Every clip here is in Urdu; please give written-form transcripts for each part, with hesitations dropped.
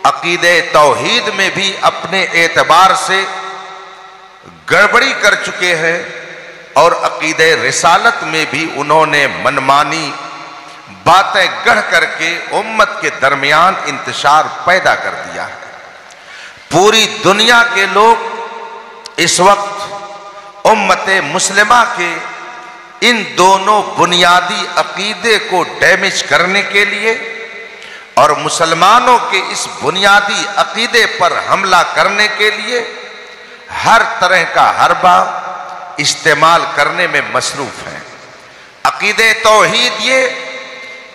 عقیدہ توحید میں بھی اپنے اعتبار سے گڑبڑی کر چکے ہیں، اور عقیدہ رسالت میں بھی انہوں نے منمانی باتیں گڑھ کر کے امت کے درمیان انتشار پیدا کر دیا ہے۔ پوری دنیا کے لوگ اس وقت امت مسلمہ کے ان دونوں بنیادی عقیدے کو ڈیمیج کرنے کے لیے اور مسلمانوں کے اس بنیادی عقیدے پر حملہ کرنے کے لیے ہر طرح کا حربہ استعمال کرنے میں مصروف ہیں۔ عقیدہ توحید یہ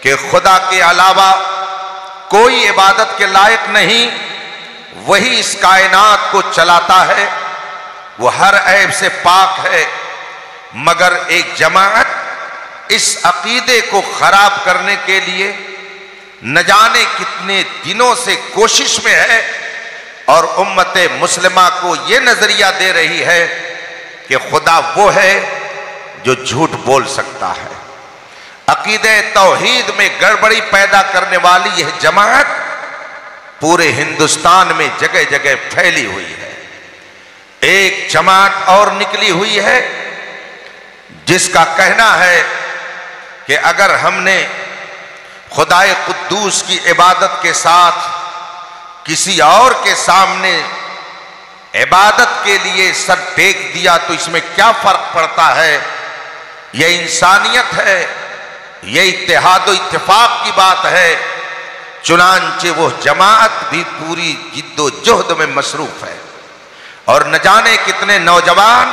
کہ خدا کے علاوہ کوئی عبادت کے لائق نہیں، وہی اس کائنات کو چلاتا ہے، وہ ہر عیب سے پاک ہے، مگر ایک جماعت اس عقیدے کو خراب کرنے کے لیے نہ جانے کتنے دنوں سے کوشش میں ہے، اور امت مسلمہ کو یہ نظریہ دے رہی ہے کہ خدا وہ ہے جو جھوٹ بول سکتا ہے۔ عقیدہ توحید میں گڑبڑی پیدا کرنے والی یہ جماعت پورے ہندوستان میں جگہ جگہ پھیلی ہوئی ہے۔ ایک جماعت اور نکلی ہوئی ہے جس کا کہنا ہے کہ اگر ہم نے خدائے قدوس کی عبادت کے ساتھ کسی اور کے سامنے عبادت کے لیے سر ٹیک دیا تو اس میں کیا فرق پڑتا ہے؟ یہ انسانیت ہے، یہ اتحاد و اتفاق کی بات ہے۔ چنانچہ وہ جماعت بھی پوری جد و جہد میں مصروف ہے، اور نہ جانے کتنے نوجوان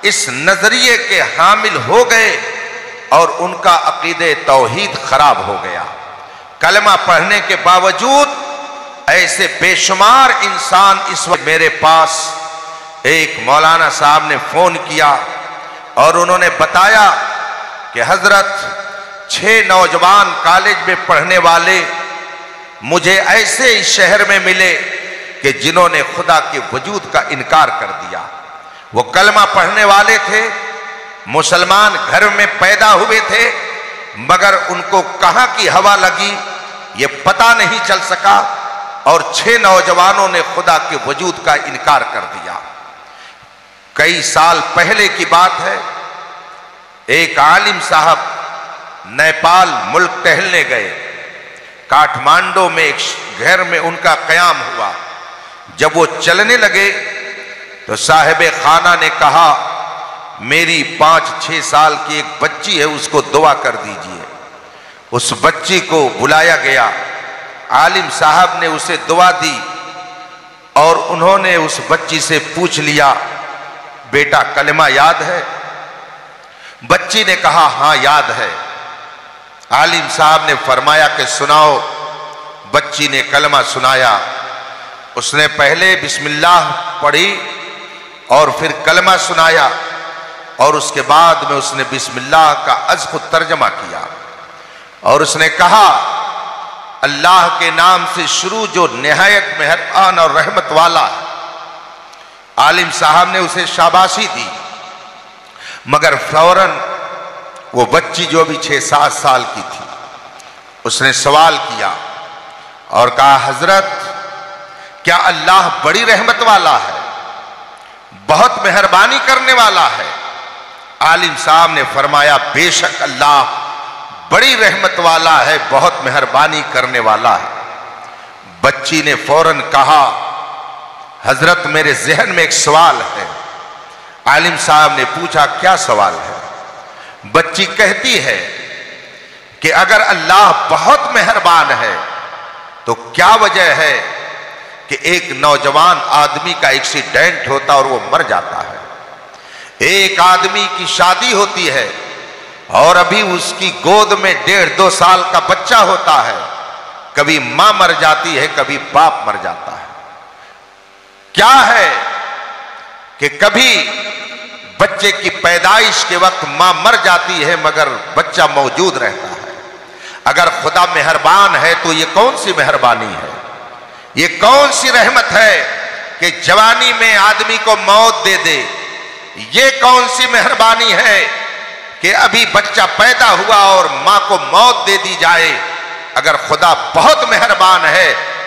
اس نظریے کے حامل ہو گئے اور ان کا عقیدہ توحید خراب ہو گیا۔ کلمہ پڑھنے کے باوجود ایسے بے شمار انسان اس وقت میرے پاس ایک مولانا صاحب نے فون کیا اور انہوں نے بتایا کہ حضرت 6 نوجوان کالج میں پڑھنے والے مجھے ایسے اس شہر میں ملے کہ جنہوں نے خدا کے وجود کا انکار کر دیا۔ وہ کلمہ پڑھنے والے تھے، مسلمان گھر میں پیدا ہوئے تھے، مگر ان کو کہاں کی ہوا لگی یہ پتہ نہیں چل سکا، اور 6 نوجوانوں نے خدا کے وجود کا انکار کر دیا۔ کئی سال پہلے کی بات ہے، ایک عالم صاحب نیپال ملک ٹہلنے گئے۔ کاٹھمانڈو میں ایک گھر میں ان کا قیام ہوا۔ جب وہ چلنے لگے تو صاحب خانہ نے کہا میری 5-6 سال کی ایک بچی ہے، اس کو دعا کر دیجئے۔ اس بچی کو بلایا گیا، عالم صاحب نے اسے دعا دی، اور انہوں نے اس بچی سے پوچھ لیا بیٹا کلمہ یاد ہے؟ بچی نے کہا ہاں یاد ہے۔ عالم صاحب نے فرمایا کہ سناؤ۔ بچی نے کلمہ سنایا۔ اس نے پہلے بسم اللہ پڑھی اور پھر کلمہ سنایا، اور اس کے بعد میں اس نے بسم اللہ کا از خود ترجمہ کیا، اور اس نے کہا اللہ کے نام سے شروع جو نہایت مہربان اور رحمت والا ہے۔ عالم صاحب نے اسے شاباشی دی، مگر فوراً وہ بچی جو بھی 6-7 سال کی تھی، اس نے سوال کیا اور کہا حضرت کیا اللہ بڑی رحمت والا ہے، بہت مہربانی کرنے والا ہے؟ عالم صاحب نے فرمایا بے شک اللہ بڑی رحمت والا ہے، بہت مہربانی کرنے والا ہے۔ بچی نے فوراً کہا حضرت میرے ذہن میں ایک سوال ہے۔ عالم صاحب نے پوچھا کیا سوال ہے؟ بچی کہتی ہے کہ اگر اللہ بہت مہربان ہے تو کیا وجہ ہے کہ ایک نوجوان آدمی کا ایکسیڈنٹ ہوتا اور وہ مر جاتا ہے؟ ایک آدمی کی شادی ہوتی ہے اور ابھی اس کی گود میں 1.5-2 سال کا بچہ ہوتا ہے، کبھی ماں مر جاتی ہے، کبھی باپ مر جاتا ہے۔ کیا ہے کہ کبھی بچے کی پیدائش کے وقت ماں مر جاتی ہے مگر بچہ موجود رہتا ہے؟ اگر خدا مہربان ہے تو یہ کون سی مہربانی ہے، یہ کون سی رحمت ہے کہ جوانی میں آدمی کو موت دے دے؟ یہ کون سی مہربانی ہے کہ ابھی بچہ پیدا ہوا اور ماں کو موت دے دی جائے؟ اگر خدا بہت مہربان ہے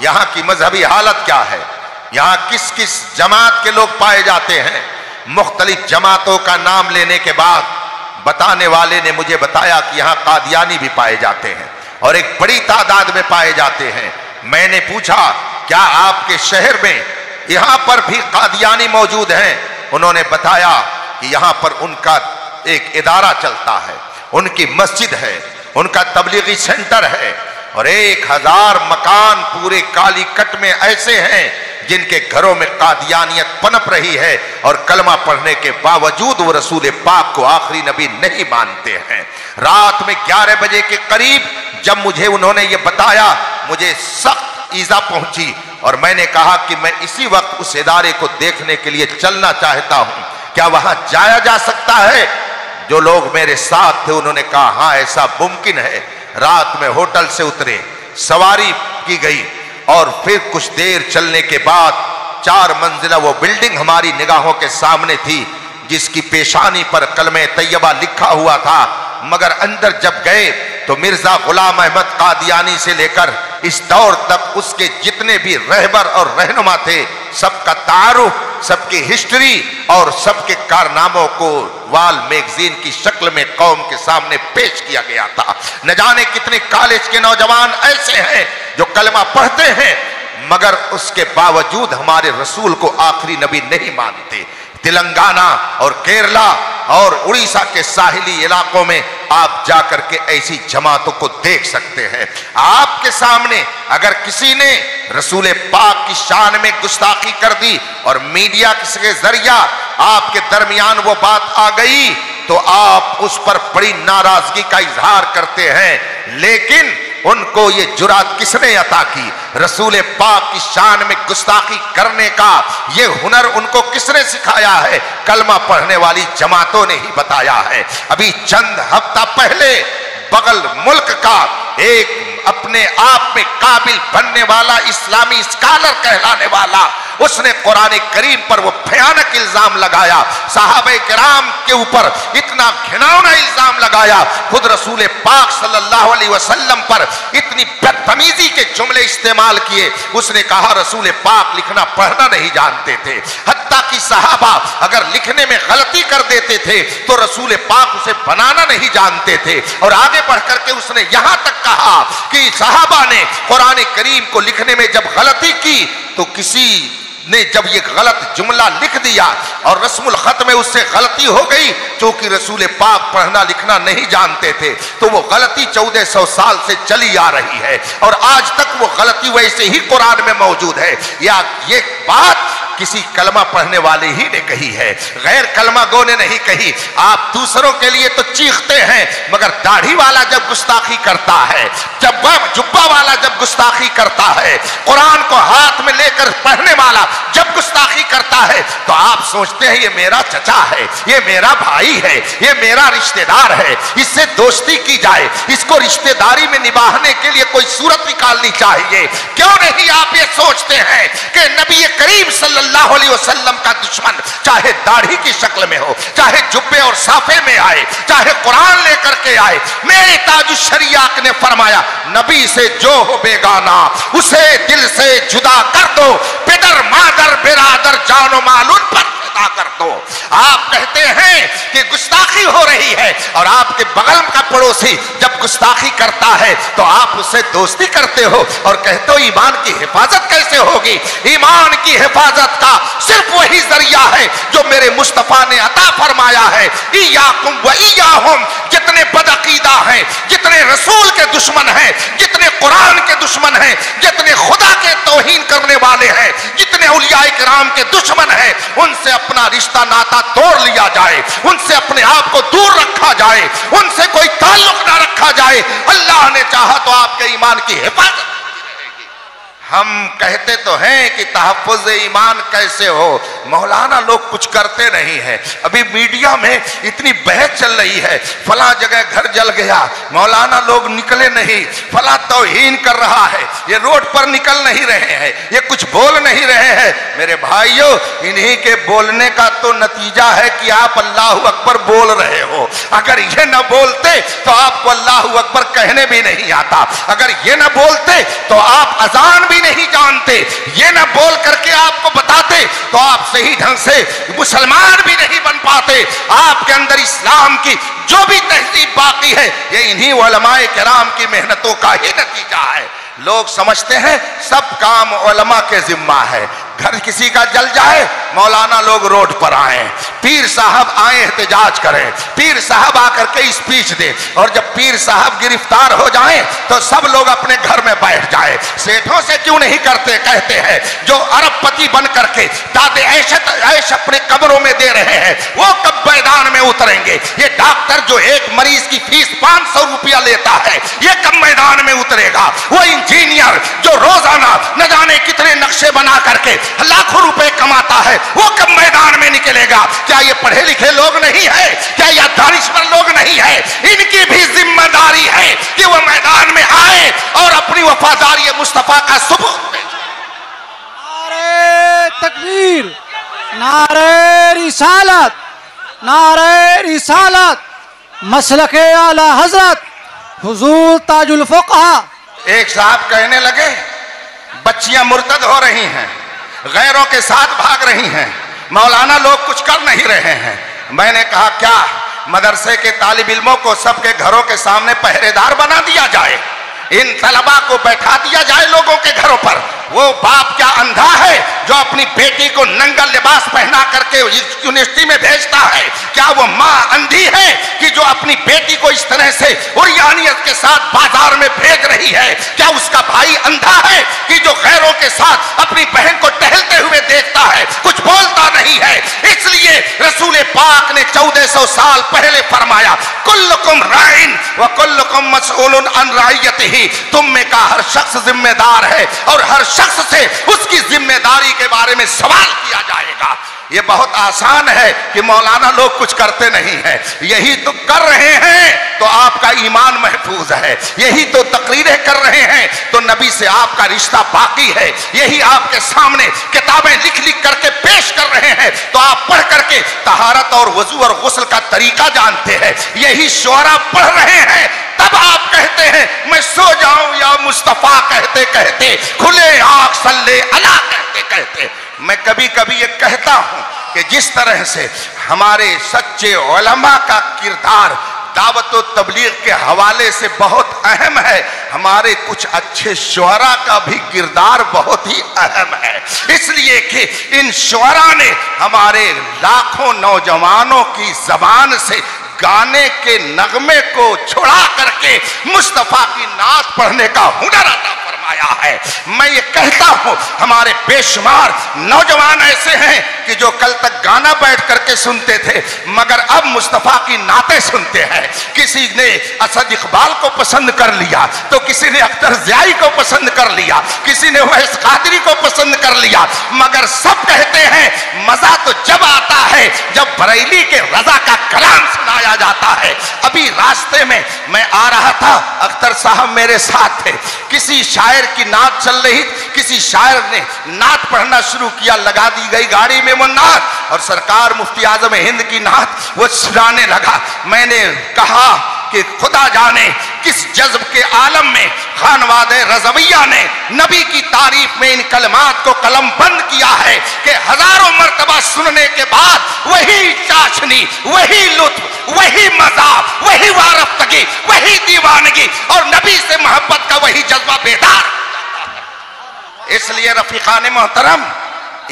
یہاں کی مذہبی حالت کیا ہے، یہاں کس کس جماعت کے لوگ پائے جاتے ہیں۔ مختلف جماعتوں کا نام لینے کے بعد بتانے والے نے مجھے بتایا کہ یہاں قادیانی بھی پائے جاتے ہیں اور ایک بڑی تعداد میں پائے جاتے ہیں۔ میں نے پوچھا کیا آپ کے شہر میں یہاں پر بھی قادیانی موجود ہیں؟ انہوں نے بتایا کہ یہاں پر ان کا ایک ادارہ چلتا ہے، ان کی مسجد ہے، ان کا تبلیغی سینٹر ہے، اور 1000 مکان پورے کالی کٹ میں ایسے ہیں جن کے گھروں میں قادیانیت پنپ رہی ہے، اور کلمہ پڑھنے کے باوجود وہ رسول پاک کو آخری نبی نہیں مانتے ہیں۔ رات میں 11 بجے کے قریب جب مجھے انہوں نے یہ بتایا، مجھے سخت ایذا پہنچی، اور میں نے کہا کہ میں اسی وقت اس ادارے کو دیکھنے کے لیے چلنا چاہتا ہوں، کیا وہاں جایا جا سکتا ہے؟ جو لوگ میرے ساتھ تھے انہوں نے کہا ہاں ایسا ممکن ہے۔ رات میں ہوٹل سے اترے، سواری کی گئی، اور پھر کچھ دیر چلنے کے بعد 4 منزلہ وہ بلڈنگ ہماری نگاہوں کے سامنے تھی، جس کی پیشانی پر کلمہ طیبہ لکھا ہوا تھا، مگر اندر جب گئے تو مرزا غلام احمد قادیانی سے لے کر اس دور تک اس کے جتنے بھی رہبر اور رہنما تھے، سب کا تعارف، سب کی ہسٹری اور سب کے کارناموں کو وال میگزین کی شکل میں قوم کے سامنے پیش کیا گیا تھا۔ نہ جانے کتنے کالج کے نوجوان ایسے ہیں جو کلمہ پڑھتے ہیں مگر اس کے باوجود ہمارے رسول کو آخری نبی نہیں مانتے۔ تلنگانہ اور کیرلا اور اڑیسہ کے ساحلی علاقوں میں آپ جا کر کے ایسی جماعتوں کو دیکھ سکتے ہیں۔ آپ کے سامنے اگر کسی نے رسول پاک کی شان میں گستاخی کر دی اور میڈیا کے ذریعہ آپ کے درمیان وہ بات آ گئی تو آپ اس پر بڑی ناراضگی کا اظہار کرتے ہیں، لیکن ان کو یہ جرات کس نے عطا کی؟ رسول پاک کی شان میں گستاخی کرنے کا یہ ہنر ان کو کس نے سکھایا ہے؟ کلمہ پڑھنے والی جماعتوں نے ہی بتایا ہے۔ ابھی چند ہفتہ پہلے بغل ملک کا ایک اپنے آپ میں قابل بننے والا اسلامی اسکالر کہلانے والا، اس نے قرآن کریم پر وہ بھیانک الزام لگایا، صحابہ کرام کے اوپر اتنا گھناؤنا الزام لگایا، خود رسول پاک صلی اللہ علیہ وسلم پر اتنی بدتمیزی کے جملے استعمال کیے۔ اس نے کہا رسول پاک لکھنا پڑھنا نہیں جانتے تھے، حتیٰ کہ صحابہ اگر لکھنے میں غلطی کر دیتے تھے تو رسول پاک اسے بنانا نہیں جانتے تھے، اور آگے بڑھ کر کے اس نے یہاں تک کہا کہ صحابہ نے قرآن کریم کو لکھنے میں جب غلطی کی تو کسی نے جب یہ غلط جملہ لکھ دیا اور رسم الخط میں اس سے غلطی ہو گئی، چونکہ رسول پاک پڑھنا لکھنا نہیں جانتے تھے تو وہ غلطی 1400 سال سے چلی آ رہی ہے، اور آج تک وہ غلطی ویسے ہی قرآن میں موجود ہے۔ یا یہ بات کسی کلمہ پڑھنے والے ہی نے کہی ہے، غیر کلمہ گو نے نہیں کہی۔ آپ دوسروں کے لیے تو چیختے ہیں، مگر داڑھی والا جب گستاخی کرتا ہے، جب جبہ والا جب گستاخی کرتا ہے، قرآن کو ہاتھ میں لے کر پڑھنے والا جب گستاخی کرتا ہے تو آپ سوچتے ہیں یہ میرا چچا ہے، یہ میرا بھائی ہے، یہ میرا رشتہ دار ہے، اس سے دوستی کی جائے، اس کو رشتہ داری میں نبھانے کے لیے کوئی صورت نکالنی چاہیے۔ کیوں نہیں آپ یہ سوچتے ہیں کہ نبی کریم صلی اللہ علیہ وسلم کا دشمن چاہے داڑھی کی شکل میں ہو، چاہے جبے اور صافے میں آئے، چاہے قرآن لے کر کے آئے، میرے تاج الشریعہ نے فرمایا نبی سے جو ہو بیگانہ اسے دل سے جدا کر دو، پدر مادر برادر جان و مال ان پر فدا کر دو۔ آپ کہتے ہیں کہ گستاخی ہو رہی ہے، اور آپ کے بغل کا پڑوسی جب گستاخی کرتا ہے تو آپ اس سے دوستی کرتے ہو اور کہتے ہو ایمان کی حفاظت کیسے ہوگی؟ ایمان کی حفاظت کا صرف وہی ذریعہ ہے جو میرے مصطفیٰ نے عطا فرمایا ہے، ایاکم و ایاہم۔ جتنے بدعقیدہ ہیں، جتنے رسول کے دشمن ہیں، جتنے قرآن کے دشمن ہیں، جتنے خدا کے توہین کرنے والے ہیں، جتنے اولیاء کرام کے دشمن ہیں، ان سے اپنا رشتہ ناتا توڑ لیا جائے، ان سے اپنے آپ کو دور رکھا جائے، ان سے کوئی تعلق نہ رکھا جائے۔ اللہ نے چاہا تو آپ کے ایمان کی حفاظت۔ ہم کہتے تو ہیں کہ تحفظ ایمان کیسے ہو، مولانا لوگ کچھ کرتے نہیں ہیں۔ ابھی میڈیا میں اتنی بحث چل رہی ہے، فلاں جگہ گھر جل گیا، مولانا لوگ نکلے نہیں، فلاں توہین کر رہا ہے، یہ روڈ پر نکل نہیں رہے ہیں، یہ کچھ بول نہیں رہے ہیں۔ میرے بھائیو، انہی کے بولنے کا تو نتیجہ ہے کہ آپ اللہ اکبر بول رہے ہو۔ اگر یہ نہ بولتے تو آپ کو اللہ اکبر کہنے بھی نہیں آتا، اگر یہ نہ بولتے تو آپ اذان بھی بھی نہیں جانتے، یہ نہ بول کر کے آپ کو بتاتے تو آپ صحیح ڈھنگ سے مسلمان بھی نہیں بن پاتے۔ آپ کے اندر اسلام کی جو بھی تہذیب باقی ہے یہ انہی علماء کرام کی محنتوں کا ہی نتیجہ ہے۔ لوگ سمجھتے ہیں سب کام علماء کے ذمہ ہے، گھر کسی کا جل جائے مولانا لوگ روڈ پر آئیں، پیر صاحب آئیں احتجاج کریں، پیر صاحب آ کر کے اسپیچ دیں، اور جب پیر صاحب گرفتار ہو جائیں تو سب لوگ اپنے گھر میں بیٹھ جائیں۔ سیٹھوں سے کیوں نہیں کرتے؟ کہتے ہیں جو ارب پتی بن کر کے داد عیش اپنے قبروں میں دے رہے ہیں وہ کب میدان میں اتریں گے؟ یہ ڈاکٹر جو ایک مریض کی فیس 500 روپیہ لیتا ہے یہ کب میدان میں اترے گا؟ وہ انجینئر جو روزانہ نہ جانے کتنے نقشے بنا کر کے لاکھوں روپے کماتا ہے وہ کب میدان میں نکلے گا؟ کیا یہ پڑھے لکھے لوگ نہیں ہیں؟ کیا یہ دانشور لوگ نہیں ہیں؟ ان کی بھی ذمہ داری ہے کہ وہ میدان میں آئے اور اپنی وفاداری مصطفیٰ کا ثبوت دیں۔ نعرہ تکبیر، نعرہ رسالت، نعرہ رسالت، مسلک اعلی حضرت حضور تاج الفقہا۔ ایک صاحب کہنے لگے بچیاں مرتد ہو رہی ہیں، غیروں کے ساتھ بھاگ رہی ہیں، مولانا لوگ کچھ کر نہیں رہے ہیں۔ میں نے کہا کیا مدرسے کے طالب علموں کو سب کے گھروں کے سامنے پہرے دار بنا دیا جائے، ان طلباء کو بیٹھا دیا جائے لوگوں کے گھروں پر؟ وہ باپ کیا اندھا ہے جو اپنی بیٹی کو ننگا لباس پہنا کر کے یونیورسٹی میں بھیجتا ہے؟ کیا وہ ماں اندھی ہے کہ جو اپنی بیٹی کو اس طرح سے عریانیت کے ساتھ بازار میں بھیج رہی ہے؟ کیا اس کا بھائی اندھا ہے کہ جو غیروں کے ساتھ اپنی بہن کو ٹہلتے ہوئے دیکھتا ہے کچھ بولتا نہیں ہے؟ اس لیے رسول پاک نے 1400 سال پہلے فرمایا کلکم رائن وکلکم مسئول عن رعیتہ، تم میں کا ہر شخص ذمہ دار ہے اور ہر شخص سے اس کی ذمہ داری کے بارے میں سوال کیا جائے گا۔ یہ بہت آسان ہے کہ مولانا لوگ کچھ کرتے نہیں ہیں، یہی تو کر رہے ہیں تو آپ کا ایمان محفوظ ہے، یہی تو تقریریں کر رہے ہیں تو نبی سے آپ کا رشتہ باقی ہے، یہی آپ کے سامنے کتابیں لکھ لکھ کر کے پیش کر رہے ہیں تو آپ پڑھ کر کے طہارت اور وضو اور غسل کا طریقہ جانتے ہیں، یہی شعرا پڑھ رہے ہیں تب آپ کہتے ہیں میں سو جاؤں یا مصطفیٰ کہتے کہتے، کھلے آنکھ صلی اللہ کہتے کہتے۔ میں کبھی کبھی یہ کہتا ہوں کہ جس طرح سے ہمارے سچے علماء کا کردار دعوت و تبلیغ کے حوالے سے بہت اہم ہے، ہمارے کچھ اچھے شعراء کا بھی کردار بہت ہی اہم ہے، اس لیے کہ ان شعراء نے ہمارے لاکھوں نوجوانوں کی زبان سے گانے کے نغمے کو چھڑا کر کے مصطفیٰ کی نعت پڑھنے کا ہنر عطا فرمایا ہے۔ میں یہ کہتا ہوں ہمارے بے شمار نوجوان ایسے ہیں کہ جو کل تک گانا بیٹھ کر کے سنتے تھے مگر اب مصطفیٰ کی نعتیں سنتے ہیں۔ کسی نے اسد اقبال کو پسند کر لیا تو کسی نے اختر ضیائی کو پسند کر لیا، کسی نے ویس قادری کو پسند کر لیا، مگر سب کہتے ہیں مزہ تو جب آتا ہے جب بریلی کے رضا کا کلام سنایا جاتا ہے۔ ابھی راستے میں میں آ رہا تھا، اختر صاحب میرے ساتھ تھے، کسی شاعر کی نعت چل رہی، کسی شاعر نے نعت پڑھنا شروع کیا، لگا دی گئی گاڑی میں وہ نعت اور سرکار مفتی اعظم ہند کی نعت وہ سنانے لگا۔ میں نے کہا کہ خدا جانے کس جذب کے عالم میں خانواد رضویہ نے نبی کی تعریف میں ان کلمات کو قلم بند کیا ہے کہ ہزاروں مرتبہ سننے کے بعد وہی چاشنی، وہی لطف، وہی مزہ، وہی وارفتگی، وہی دیوانگی اور نبی سے محبت کا وہی جذبہ بیدار۔ اس لیے رفیقان محترم،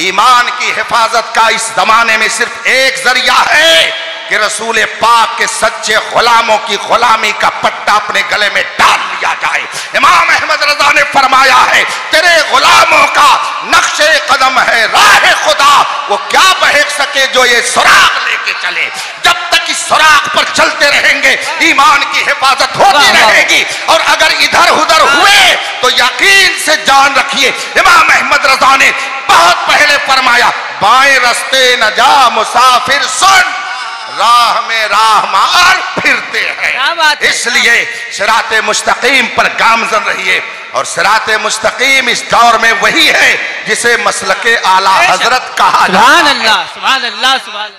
ایمان کی حفاظت کا اس زمانے میں صرف ایک ذریعہ ہے کہ رسول پاک کے سچے غلاموں کی غلامی کا پٹا اپنے گلے میں ڈال لیا جائے۔ امام احمد رضا نے فرمایا ہے تیرے غلاموں کا نقش قدم ہے راہ خدا، وہ کیا بہک سکے جو یہ سراغ لے کے چلے۔ جب تک اس سراغ پر چلتے رہیں گے ایمان کی حفاظت ہوتی رہے گی، اور اگر ادھر ادھر ہوئے تو یقین سے جان رکھیے امام احمد رضا نے بہت پہلے فرمایا بائیں رستے نہ جا مسافر سن، راہ میں راہ مار پھرتے ہیں۔ اس لیے صراط مستقیم پر گامزن رہیے، اور صراط مستقیم اس دور میں وہی ہے جسے مسلک اعلی حضرت کہا جاتا ہے۔ سبحان اللہ، سبحان اللہ، سبحان اللہ۔